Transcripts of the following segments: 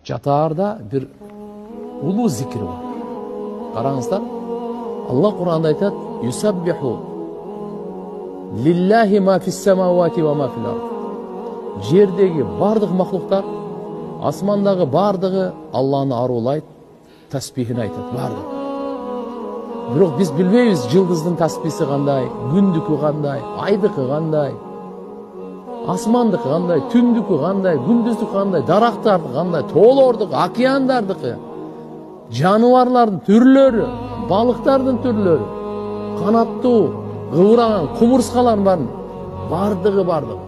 Жатаарда bir улуу зикир бар. Караңыздар, Аллах Кур'анда айтат: "Юсаббиху лиллахи ма фис самавати ва ма фил ард." Жердеги бардык махлуктар, асмандагы бардыгы Аллахны арулайт, тасбихин айтат, бардык. Бирок биз билбейбиз жылдыздын тасбиси кандай, күндүкү кандай, айдыкы кандай, асмандыкы кандай, түндүкү кандай, күндүздүкү кандай, дарактардыкы кандай, тоолордуку, океандардыкы, жаныбарлардын түрлөрү, балыктардын түрлөрү, канаттуу, кыбыраган кумурскалардын бардыгы бардык.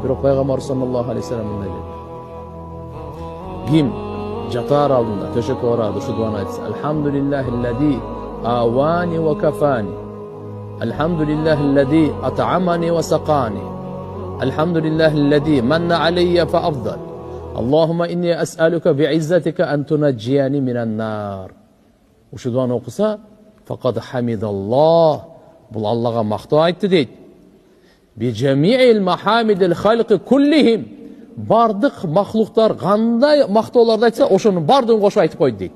Бирок пайгамбар саллаллаху алейхи вассалам мындай dedi. Ким жатаар алдында төшөккө барады, ушу дуаны айтса: "Алхамдулиллахиллади авани ва кафани. Алхамдулиллахиллади ат'амани ва сақани. Алхамдулиллахиллади манна алейя фа афдал. Аллахумма инни ас'алука би'иззатика ан тунаджияни минан нар." Ушу дуаны окуса, фақад хамидаллах. Бул Аллага мактоо айтты дейт. Би жамиил махамидил халқи куллихим. Бардык махлуктар кандай мактоолорду айтса, ошонун бардыгын кошуп айтып койду дейт.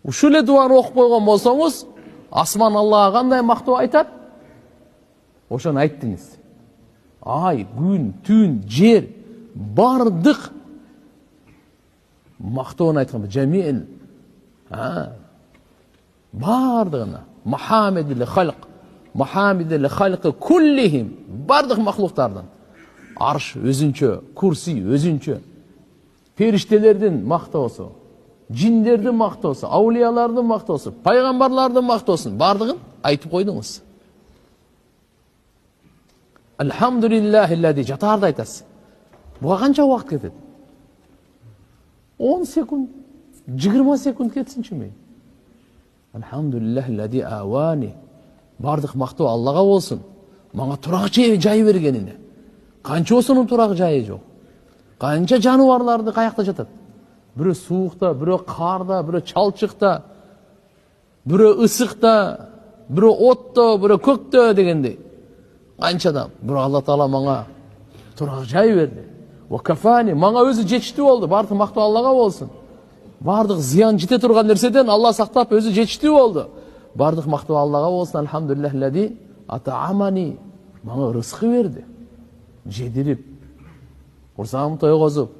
Ушул эле дуаны окуп койгон болсоңуз, асман Аллага кандай мактоо айтат? Ошону айттыңыз. Ай, күн, түн, жер, бардык мактоон айткан жамиил. Бардыгына махамидил халq, махамидил халqi куллихим, бардык махлуктардан. Арш өзүнчө, курси өзүнчө, периштелердин мактоосу, жиндердин мактоосу, аулиялардын мактоосу, пайгамбарлардын мактоосун бардыгын айтып койдуңуз. Алхамдулиллахиллади жатаарда айтасыз. Буга канча убакыт кетет? 10 секунд, 20 секунд кетсинчи мейли. Алхамдулиллахиллади авани. Бардык мактоо Аллага болсун. Мага турак жай бергенине. Канчосунун турак жайы жок. Канча жаныбарларды каякта жатат? Бирөө суукта, бирөө карда, бирөө чалчыкта, бирөө ысыкта, бирөө отто, бирөө көктө дегендей. Канчадан. Бирок Алла Таала мага турак жай берди. Ва кафани, мага өзү жетиштүү болду. Бардык мактоо Аллага болсун. Бардык зыян жете турган нерседен Алла сактап өзү жетиштүү болду. Бардык мактоо Аллага болсун. Алхамдулиллахиллади ат'амани. Мага рызкы берди. Жедирип, курсагымды тойгозуп.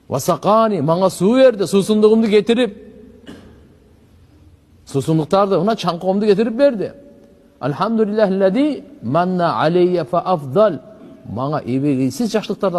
Васакани, мага суу берди, суусундугумду кетирип. Суусундуктарды, мына чаңкоомду кетирип берди. Алхамдулиллахиллади манна алейя фа афдал. Мага эбегейсиз жакшылыктарды